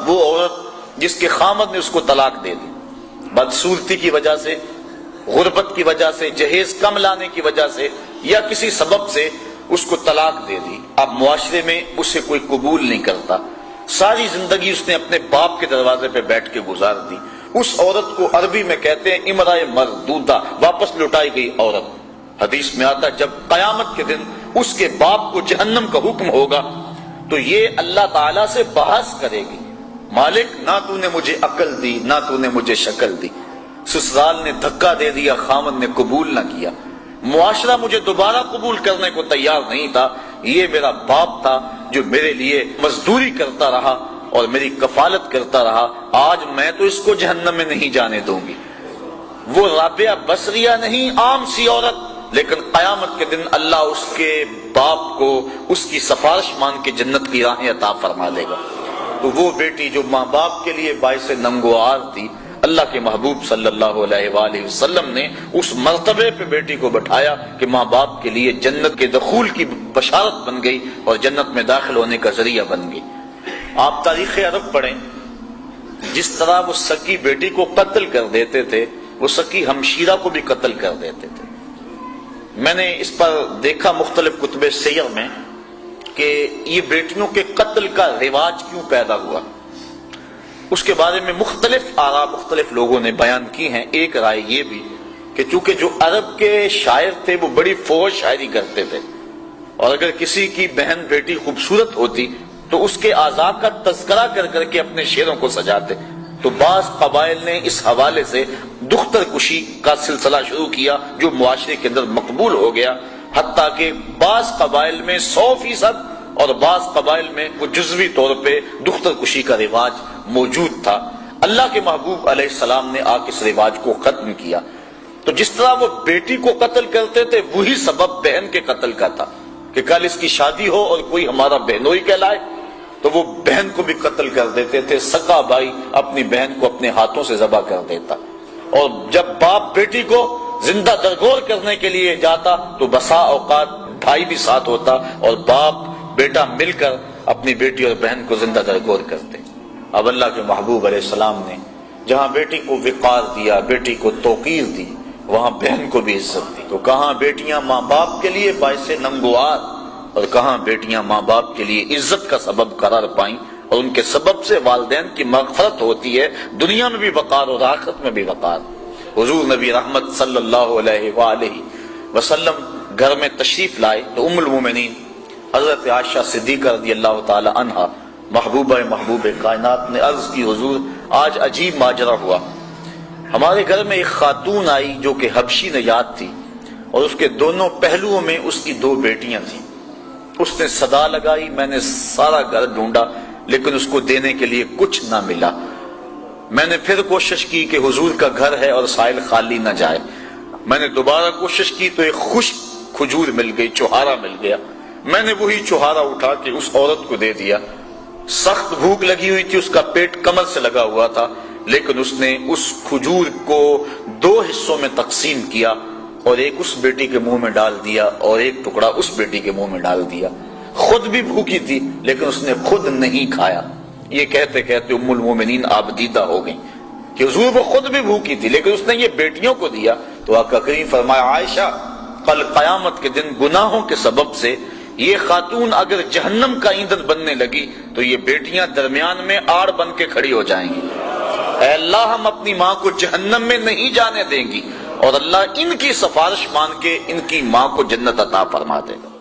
اب وہ عورت جس کے خامد نے اس کو طلاق دے دی، بدصورتی کی وجہ سے، غربت کی وجہ سے، جہیز کم لانے کی وجہ سے، یا کسی سبب سے اس کو طلاق دے دی، اب معاشرے میں اسے کوئی قبول نہیں کرتا، ساری زندگی اس نے اپنے باپ کے دروازے پہ بیٹھ کے گزار دی، اس عورت کو عربی میں کہتے ہیں امرأہ مردودہ، واپس لوٹائی گئی عورت۔ حدیث میں آتا جب قیامت کے دن اس کے باپ کو جہنم کا حکم ہوگا تو یہ اللہ تعالیٰ سے بحث کرے گی، مالک نہ تو نے مجھے عقل دی، نہ تو نے مجھے شکل دی، سسرال نے دھکا دے دیا، خامد نے قبول نہ کیا، معاشرہ مجھے دوبارہ قبول کرنے کو تیار نہیں تھا، یہ میرا باپ تھا جو میرے لیے مزدوری کرتا رہا اور میری کفالت کرتا رہا، آج میں تو اس کو جہنم میں نہیں جانے دوں گی۔ وہ رابعہ بصریہ نہیں، عام سی عورت، لیکن قیامت کے دن اللہ اس کے باپ کو اس کی سفارش مان کے جنت کی راہیں عطا فرما دے گا۔ تو وہ بیٹی جو ماں باپ کے لیے باعث ننگوار تھی، اللہ کے محبوب صلی اللہ علیہ وآلہ وسلم نے اس مرتبے پہ بیٹی کو بٹھایا کہ ماں باپ کے لیے جنت کے دخول کی بشارت بن گئی اور جنت میں داخل ہونے کا ذریعہ بن گئی۔ آپ تاریخ عرب پڑھیں، جس طرح وہ سکی بیٹی کو قتل کر دیتے تھے، وہ سکی ہمشیرہ کو بھی قتل کر دیتے تھے۔ میں نے اس پر دیکھا مختلف کتب سیر میں کہ یہ بیٹیوں کے قتل کا رواج کیوں پیدا ہوا، اس کے بارے میں مختلف آراء مختلف لوگوں نے بیان کی ہیں۔ ایک رائے یہ بھی کہ چونکہ جو عرب کے شاعر تھے وہ بڑی فوج شاعری کرتے تھے، اور اگر کسی کی بہن بیٹی خوبصورت ہوتی تو اس کے اعضاء کا تذکرہ کر کر کے اپنے شعروں کو سجاتے، تو بعض قبائل نے اس حوالے سے دختر کشی کا سلسلہ شروع کیا جو معاشرے کے اندر مقبول ہو گیا، حتیٰ کہ بعض قبائل میں 100% اور بعض قبائل میں وہ جزوی طور پہ دختر کشی کا رواج موجود تھا۔ اللہ کے محبوب علیہ السلام نے آ کے اس رواج کو ختم کیا۔ تو جس طرح وہ بیٹی کو قتل کرتے تھے، وہی سبب بہن کے قتل کا تھا کہ کل اس کی شادی ہو اور کوئی ہمارا بہنوئی کہلائے تو وہ بہن کو بھی قتل کر دیتے تھے۔ سگا بھائی اپنی بہن کو اپنے ہاتھوں سے ذبح کر دیتا، اور جب باپ بیٹی کو زندہ درگور کرنے کے لیے جاتا تو بسا اوقات بھائی بھی ساتھ ہوتا اور باپ بیٹا مل کر اپنی بیٹی اور بہن کو زندہ درگور کرتے۔ اب اللہ کے محبوب علیہ السلام نے جہاں بیٹی کو وقار دیا، بیٹی کو توقیر دی، وہاں بہن کو بھی عزت دی۔ تو کہاں بیٹیاں ماں باپ کے لیے باعث ننگوار اور کہاں بیٹیاں ماں باپ کے لیے عزت کا سبب قرار پائیں، اور ان کے سبب سے والدین کی مغفرت ہوتی ہے، دنیا میں بھی وقار اور آخرت میں بھی وقار۔ حضور نبی رحمت صلی اللہ علیہ وآلہ وسلم گھر میں تشریف لائے تو ام المومنین حضرت عائشہ صدیقہ رضی اللہ تعالی عنہا محبوب کائنات نے عرض کی، حضور آج عجیب ماجرا ہوا، ہمارے گھر میں ایک خاتون آئی جو کہ حبشی نژاد تھی، اور اس کے دونوں پہلوؤں میں اس کی 2 بیٹیاں تھیں۔ اس نے صدا لگائی، میں نے سارا گھر ڈھونڈا لیکن اس کو دینے کے لیے کچھ نہ ملا۔ میں نے پھر کوشش کی کہ حضور کا گھر ہے اور سائل خالی نہ جائے، میں نے دوبارہ کوشش کی تو ایک خشک کھجور مل گئی، چوہارا مل گیا، میں نے وہی چوہارا اٹھا کے اس عورت کو دے دیا۔ سخت بھوک لگی ہوئی تھی، اس کا پیٹ کمر سے لگا ہوا تھا، لیکن اس نے اس کھجور کو 2 حصوں میں تقسیم کیا، اور ایک اس بیٹی کے منہ میں ڈال دیا اور ایک ٹکڑا اس بیٹی کے منہ میں ڈال دیا۔ خود بھی بھوکی تھی لیکن اس نے خود نہیں کھایا۔ یہ کہتے کہتے ام المومنین آبدیدہ ہو گئیں کہ حضور وہ خود بھی بھوکی تھی لیکن اس نے یہ بیٹیوں کو دیا۔ تو آقا کریم فرمایا، عائشہ کل قیامت کے دن گناہوں کے سبب سے یہ خاتون اگر جہنم کا ایندھن بننے لگی تو یہ بیٹیاں درمیان میں آڑ بن کے کھڑی ہو جائیں گی۔ اے اللہ، ہم اپنی ماں کو جہنم میں نہیں جانے دیں گی، اور اللہ ان کی سفارش مان کے ان کی ماں کو جنت عطا فرما دے گا۔